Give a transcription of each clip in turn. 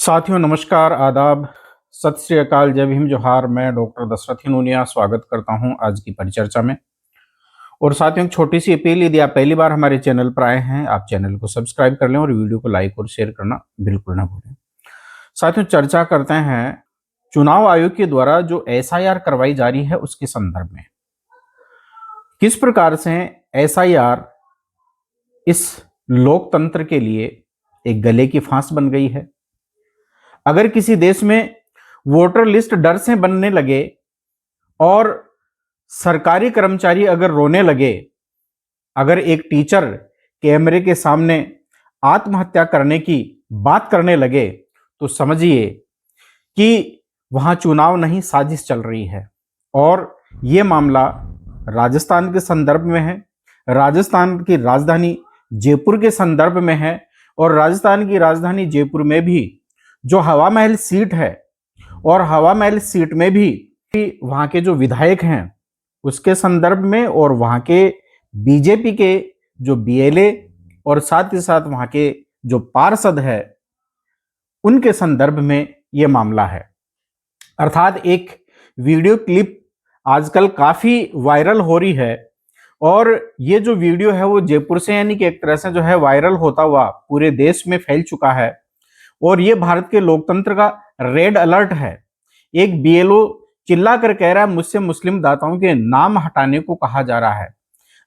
साथियों नमस्कार, आदाब, सत श्री अकाल, जय भीम, जोहार। मैं डॉक्टर दशरथ हिनोनिया स्वागत करता हूं आज की परिचर्चा में। और साथियों एक छोटी सी अपील, यदि आप पहली बार हमारे चैनल पर आए हैं, आप चैनल को सब्सक्राइब कर लें और वीडियो को लाइक और शेयर करना बिल्कुल ना भूलें। साथियों चर्चा करते हैं चुनाव आयोग के द्वारा जो एसआईआर करवाई जा रही है उसके संदर्भ में। किस प्रकार से एसआईआर इस लोकतंत्र के लिए एक गले की फांस बन गई है। अगर किसी देश में वोटर लिस्ट डर से बनने लगे और सरकारी कर्मचारी अगर रोने लगे, अगर एक टीचर कैमरे के सामने आत्महत्या करने की बात करने लगे, तो समझिए कि वहां चुनाव नहीं साजिश चल रही है। और यह मामला राजस्थान के संदर्भ में है, राजस्थान की राजधानी जयपुर के संदर्भ में है। और राजस्थान की राजधानी जयपुर में भी जो हवा महल सीट है, और हवा महल सीट में भी वहां के जो विधायक हैं उसके संदर्भ में, और वहां के बीजेपी के जो बीएलए और साथ ही साथ वहां के जो पार्षद है उनके संदर्भ में यह मामला है। अर्थात एक वीडियो क्लिप आजकल काफी वायरल हो रही है, और ये जो वीडियो है वो जयपुर से यानी कि एक तरह से जो है वायरल होता हुआ पूरे देश में फैल चुका है। और ये भारत के लोकतंत्र का रेड अलर्ट है। एक बीएलओ चिल्ला कर कह रहा है मुझसे मुस्लिम दाताओं के नाम हटाने को कहा जा रहा है।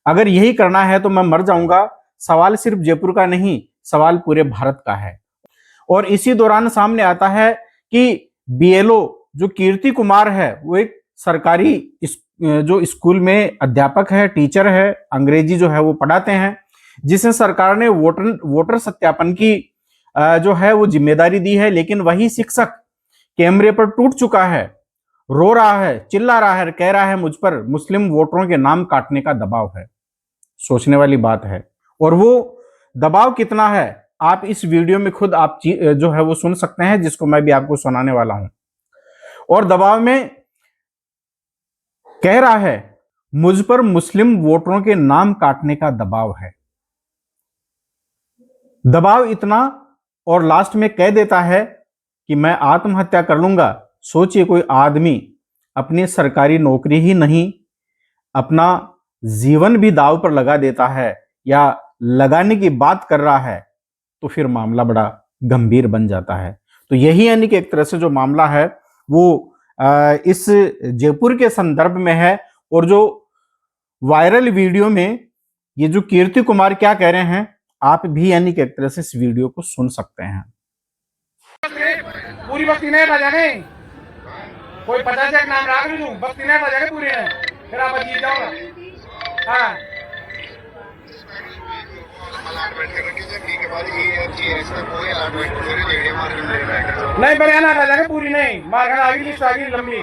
अगर यही करना है तो मैं मर जाऊंगा। सवाल सिर्फ जयपुर का नहीं, सवाल पूरे भारत का है। और इसी दौरान सामने आता है कि बीएलओ जो कीर्ति कुमार है वो एक सरकारी जो स्कूल में अध्यापक है, टीचर है, अंग्रेजी जो है वो पढ़ाते हैं, जिसे सरकार ने वोटर सत्यापन की जो है वो जिम्मेदारी दी है। लेकिन वही शिक्षक कैमरे पर टूट चुका है, रो रहा है, चिल्ला रहा है, कह रहा है मुझ पर मुस्लिम वोटरों के नाम काटने का दबाव है। सोचने वाली बात है। और वो दबाव कितना है आप इस वीडियो में खुद आप जो है वो सुन सकते हैं, जिसको मैं भी आपको सुनाने वाला हूं। और दबाव में कह रहा है मुझ पर मुस्लिम वोटरों के नाम काटने का दबाव है। दबाव इतना, और लास्ट में कह देता है कि मैं आत्महत्या कर लूंगा। सोचिए कोई आदमी अपनी सरकारी नौकरी ही नहीं, अपना जीवन भी दांव पर लगा देता है या लगाने की बात कर रहा है, तो फिर मामला बड़ा गंभीर बन जाता है। तो यही यानी कि एक तरह से जो मामला है वो इस जयपुर के संदर्भ में है। और जो वायरल वीडियो में ये जो कीर्ति कुमार क्या कह रहे हैं, आप भी यानी कि एक तरह से इस वीडियो को सुन सकते हैं। पूरी बस्ती नहीं रह जाने, कोई 50 एक नाम राख लूं, बस्ती नहीं रह जाने पूरी है, फिर आप जीत जाओगे। हाँ नहीं पर ना रह जाने पूरी नहीं, मारकर आगे लिस्ट आगे लंबी।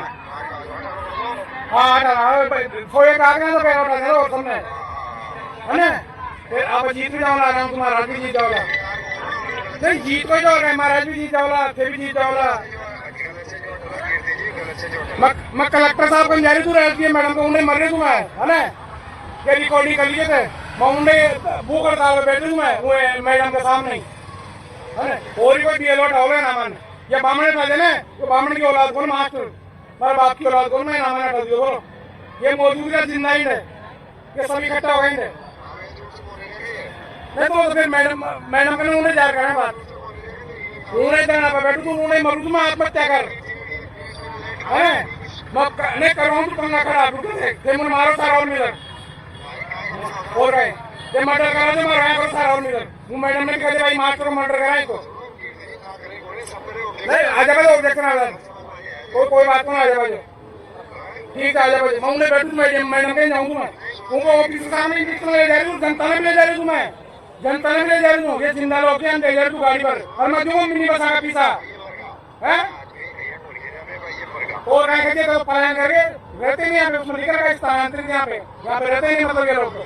हाँ कोई एक आगे ना तो पैर उठा दे तुमने, है ना? फिर आप जीत भी जाओगे, आराम तुम्हारा भी जीत जाओगा। नहीं जीत को जाओगे, महाराज भी जीत जाओगा, फिर भी जीत जाओगा। मैं कलेक्टर साहब को जारी तू रहती है मैडम को उन्हें मर रही तू है ना? ये रिकॉर्डिंग कर लीजिए थे, मैं उन्हें भूख हड़ताल पे बैठे मैं वो मैडम के सामने, है ना? और कोई बीएलओ उठाओगे ना मन, ये बामण उठा देना, तो बामण की औलाद कौन मास्टर, मेरे बाप की औलाद कौन, मैं नाम उठा दियो बोलो। ये मौजूदा जिंदा ही है, ये सब इकट्ठा हो गए नहीं तो फिर मैडम के उन्हें जा करना बात, उन्हें देना पे बैठू तुम उन्हें मरू तुम आत्महत्या कर, है नहीं करो तो पंगा खड़ा फिर मुझे मारो सारा और मिलर हो रहे ये मर्डर करा दे मारो करो सारा और मिलर। वो मैडम ने कहा भाई मार करो मर्डर कराए को नहीं आ जाए देखना कोई बात नहीं, आ जाए ठीक है, आ जाए मैं उन्हें बैठू मैडम के जाऊँ मैं उनको ऑफिस सामने ले जा रही हूँ, जनता ने भी ले जा रही हूँ, मैं जनता ने ले जा रही हूँ, ये जिंदा लोग हैं ले जा रही हूँ गाड़ी पर, और मैं जो मिनी बस आगा पीछा है और कहेंगे तो पलायन करके रहते नहीं यहाँ पे, उसमें लिखा है स्थानांतरित यहाँ पे रहते नहीं, मतलब ये लोग तो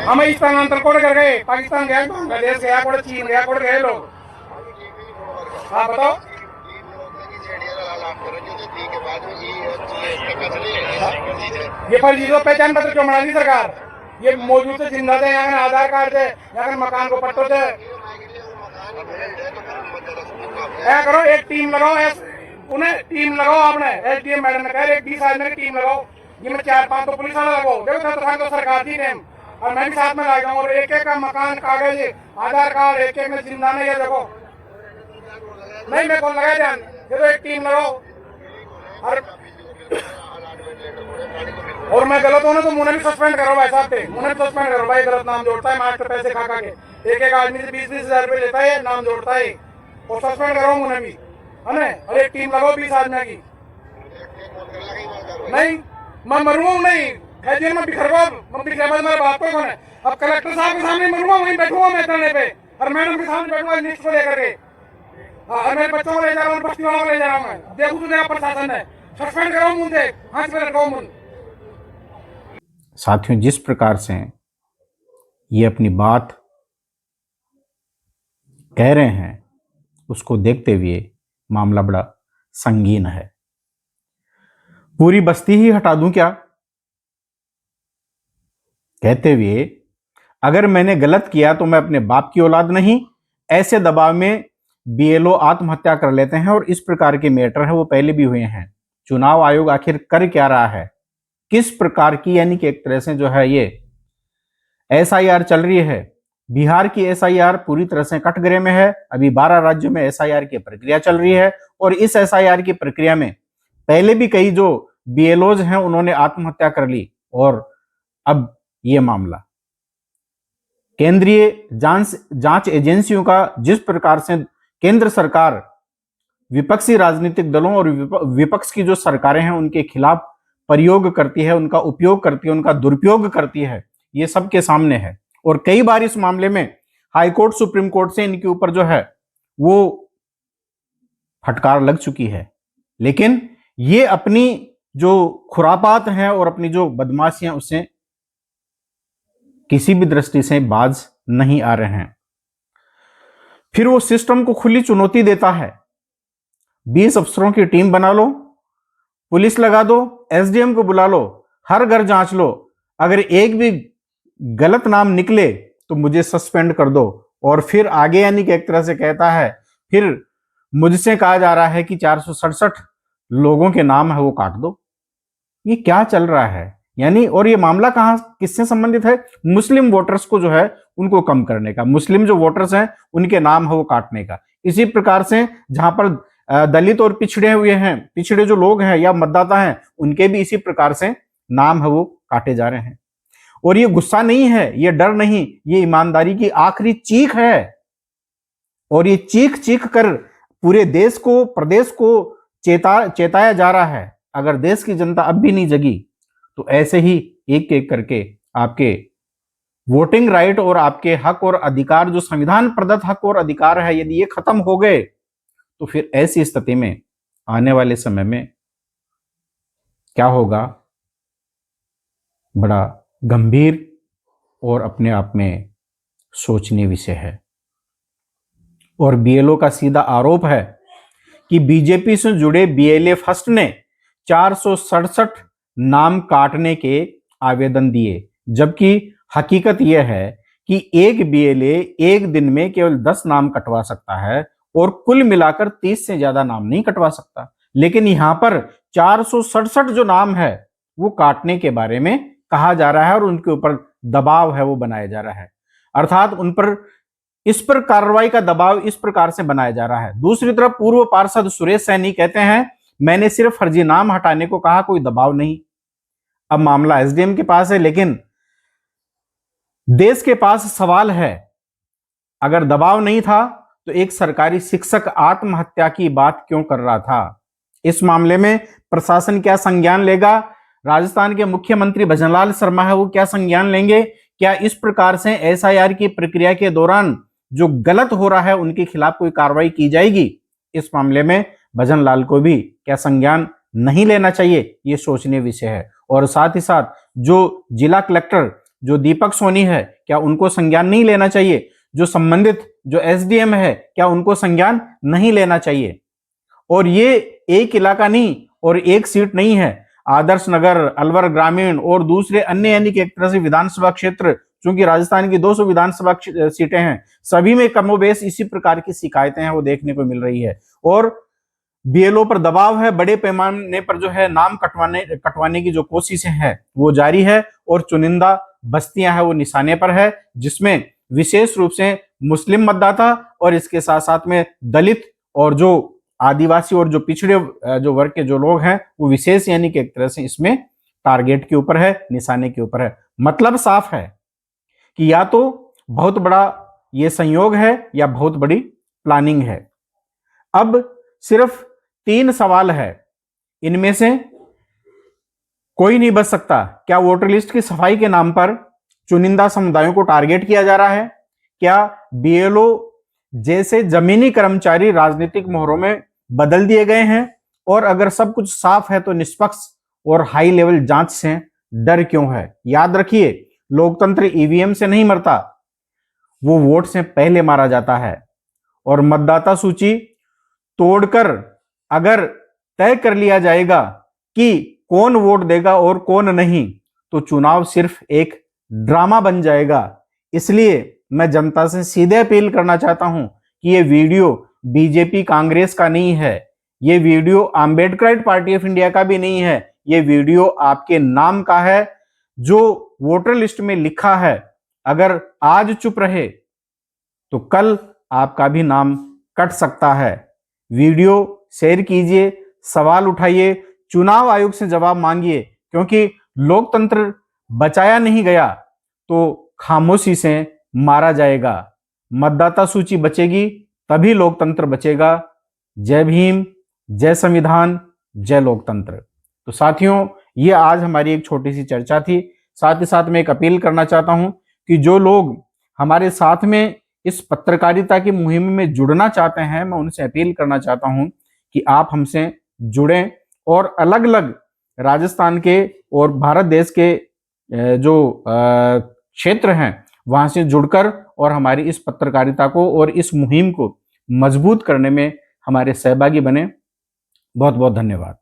हमें स्थानांतर कोड कर गए, पाकिस्तान गया, बांग्लादेश गया, कोड चीन गया, कोड गए लोग। हाँ बताओ ये फर्जी तो पहचान पत्र क्यों बना दी सरकार? ये मौजूद से जिंदा थे, यहाँ आधार कार्ड थे, यहाँ मकान को पट्टो थे, ऐ करो, एक टीम लगाओ, उन्हें टीम लगाओ आपने, एसडीएम मैडम ने कह रहे 20 आदमी की टीम लगाओ, जिसमें 4-5 तो पुलिस वाला लगाओ। देखो तो सरकार दी नेम, और मैं भी साथ में लगा और एक एक का मकान, कागज, आधार कार्ड, एक एक में जिंदा नहीं है। देखो नहीं, मैं कौन लगाए ध्यान, ये तो एक टीम लगाओ। और मैं गलत हूं ना तो मुझे भी सस्पेंड करो भाई साहब, मुझे भी सस्पेंड करो भाई। गलत नाम जोड़ता है, मास्टर पैसे खा खा के एक एक आदमी से 20-20 हजार रुपए लेता है, नाम जोड़ता है, और सस्पेंड करो मुझे भी, है ना। और एक टीम लगाओ 20 आदमी की। नहीं, मैं मरूंगा नहीं, जेल में बिखर गया, मैं बिखर बाद मेरा बाप को कौन है। अब कलेक्टर साहब के सामने मरूंगा, वहीं बैठूंगा मैं धरने पे, और मैडम के सामने बैठूंगा लिस्ट को लेकर के, और मेरे बच्चों को ले जा रहा हूँ, बस्ती वालों को ले जा रहा हूँ मैं। देखो तो मेरा प्रशासन है, सस्पेंड करो मुझे, हाथ पे रखो मुझे। साथियों, जिस प्रकार से ये अपनी बात कह रहे हैं उसको देखते हुए मामला बड़ा संगीन है। पूरी बस्ती ही हटा दूं क्या, कहते हुए अगर मैंने गलत किया तो मैं अपने बाप की औलाद नहीं। ऐसे दबाव में बीएलओ आत्महत्या कर लेते हैं, और इस प्रकार के मैटर है वो पहले भी हुए हैं। चुनाव आयोग आखिर कर क्या रहा है, किस प्रकार की, यानी कि एक तरह से जो है ये एसआईआर चल रही है। बिहार की एसआईआर पूरी तरह से कटघरे में है। अभी 12 राज्यों में एसआईआर की प्रक्रिया चल रही है, और इस एसआईआर की प्रक्रिया में पहले भी कई जो बीएलओज हैं उन्होंने आत्महत्या कर ली, और अब ये मामला केंद्रीय जांच एजेंसियों का जिस प्रकार से केंद्र सरकार विपक्षी राजनीतिक दलों और विपक्ष की जो सरकारें हैं उनके खिलाफ प्रयोग करती है, उनका उपयोग करती है, उनका दुरुपयोग करती है, ये सबके सामने है। और कई बार इस मामले में हाईकोर्ट, सुप्रीम कोर्ट से इनके ऊपर जो है वो फटकार लग चुकी है, लेकिन ये अपनी जो खुरापात हैं और अपनी जो बदमाशियां उससे किसी भी दृष्टि से बाज नहीं आ रहे हैं। फिर वो सिस्टम को खुली चुनौती देता है, 20 अफसरों की टीम बना लो, पुलिस लगा दो, एसडीएम को बुला लो, हर घर जांच लो, अगर एक भी गलत नाम निकले तो मुझे सस्पेंड कर दो। और फिर आगे यानी कि एक तरह से कहता है, फिर मुझसे कहा जा रहा है कि 467 लोगों के नाम है वो काट दो। ये क्या चल रहा है यानी, और ये मामला कहां किससे संबंधित है? मुस्लिम वोटर्स को जो है उनको कम करने का, मुस्लिम जो वोटर्स हैं उनके नाम है वो काटने का। इसी प्रकार से जहां पर दलित और पिछड़े हुए हैं, पिछड़े जो लोग हैं या मतदाता हैं, उनके भी इसी प्रकार से नाम है वो काटे जा रहे हैं। और ये गुस्सा नहीं है, ये डर नहीं, ये ईमानदारी की आखिरी चीख है। और ये चीख चीख कर पूरे देश को, प्रदेश को चेताया जा रहा है। अगर देश की जनता अब भी नहीं जगी तो ऐसे ही एक एक करके आपके वोटिंग राइट और आपके हक और अधिकार, जो संविधान प्रदत्त हक और अधिकार है, यदि ये खत्म हो गए तो फिर ऐसी स्थिति में आने वाले समय में क्या होगा, बड़ा गंभीर और अपने आप में सोचनीय विषय है। और बीएलओ का सीधा आरोप है कि बीजेपी से जुड़े बीएलए फर्स्ट ने 467 नाम काटने के आवेदन दिए, जबकि हकीकत यह है कि एक बीएलए एक दिन में केवल 10 नाम कटवा सकता है और कुल मिलाकर 30 से ज्यादा नाम नहीं कटवा सकता। लेकिन यहां पर 467 जो नाम है वो काटने के बारे में कहा जा रहा है और उनके ऊपर दबाव है वो बनाया जा रहा है, अर्थात उन पर इस पर कार्रवाई का दबाव इस प्रकार से बनाया जा रहा है। दूसरी तरफ पूर्व पार्षद सुरेश सैनी कहते हैं, मैंने सिर्फ फर्जी नाम हटाने को कहा, कोई दबाव नहीं। अब मामला एसडीएम के पास है, लेकिन देश के पास सवाल है, अगर दबाव नहीं था तो एक सरकारी शिक्षक आत्महत्या की बात क्यों कर रहा था? इस मामले में प्रशासन क्या संज्ञान लेगा? राजस्थान के मुख्यमंत्री भजनलाल शर्मा है वो क्या संज्ञान लेंगे? क्या इस प्रकार से एसआईआर की प्रक्रिया के दौरान जो गलत हो रहा है उनके खिलाफ कोई कार्रवाई की जाएगी? इस मामले में भजनलाल को भी क्या संज्ञान नहीं लेना चाहिए, ये सोचनीय विषय है। और साथ ही साथ जो जिला कलेक्टर जो दीपक सोनी है, क्या उनको संज्ञान नहीं लेना चाहिए? जो संबंधित जो एसडीएम है, क्या उनको संज्ञान नहीं लेना चाहिए? और ये एक इलाका नहीं और एक सीट नहीं है, आदर्श नगर, अलवर ग्रामीण और दूसरे अन्य यानी कि एक तरह से विधानसभा क्षेत्र चूंकि राजस्थान की 200 विधानसभा सीटें हैं, सभी में कमोबेश इसी प्रकार की शिकायतें हैं वो देखने को मिल रही है। और बीएलओ पर दबाव है, बड़े पैमाने पर जो है नाम कटवाने की जो कोशिशें हैं वो जारी है, और चुनिंदा बस्तियां हैं वो निशाने पर है, जिसमें विशेष रूप से मुस्लिम मतदाता और इसके साथ साथ में दलित और जो आदिवासी और जो पिछड़े जो वर्ग के जो लोग हैं वो विशेष यानी कि एक तरह से इसमें टारगेट के ऊपर है, निशाने के ऊपर है। मतलब साफ है कि या तो बहुत बड़ा ये संयोग है या बहुत बड़ी प्लानिंग है। अब सिर्फ 3 सवाल है, इनमें से कोई नहीं बच सकता। क्या वोटर लिस्ट की सफाई के नाम पर चुनिंदा समुदायों को टारगेट किया जा रहा है? क्या बीएलओ जैसे जमीनी कर्मचारी राजनीतिक मोहरों में बदल दिए गए हैं? और अगर सब कुछ साफ है तो निष्पक्ष और हाई लेवल जांच से डर क्यों है? याद रखिए, लोकतंत्र ईवीएम से नहीं मरता, वो वोट से पहले मारा जाता है। और मतदाता सूची तोड़कर अगर तय कर लिया जाएगा कि कौन वोट देगा और कौन नहीं, तो चुनाव सिर्फ एक ड्रामा बन जाएगा। इसलिए मैं जनता से सीधे अपील करना चाहता हूं कि ये वीडियो बीजेपी कांग्रेस का नहीं है, ये video Ambedkarite party of India का भी नहीं है, ये वीडियो आपके नाम का है जो वोटर लिस्ट में लिखा है। अगर आज चुप रहे तो कल आपका भी नाम कट सकता है। वीडियो शेयर कीजिए, सवाल उठाइए, चुनाव आयोग से जवाब मांगिए, क्योंकि लोकतंत्र बचाया नहीं गया तो खामोशी से मारा जाएगा। मतदाता सूची बचेगी तभी लोकतंत्र बचेगा। जय भीम, जय संविधान, जय लोकतंत्र। तो साथियों, ये आज हमारी एक छोटी सी चर्चा थी। साथ ही साथ मैं एक अपील करना चाहता हूं कि जो लोग हमारे साथ में इस पत्रकारिता की मुहिम में जुड़ना चाहते हैं, मैं उनसे अपील करना चाहता हूं कि आप हमसे जुड़ें और अलग अलग राजस्थान के और भारत देश के जो क्षेत्र हैं वहां से जुड़कर और हमारी इस पत्रकारिता को और इस मुहिम को मजबूत करने में हमारे सहभागी बने। बहुत बहुत धन्यवाद।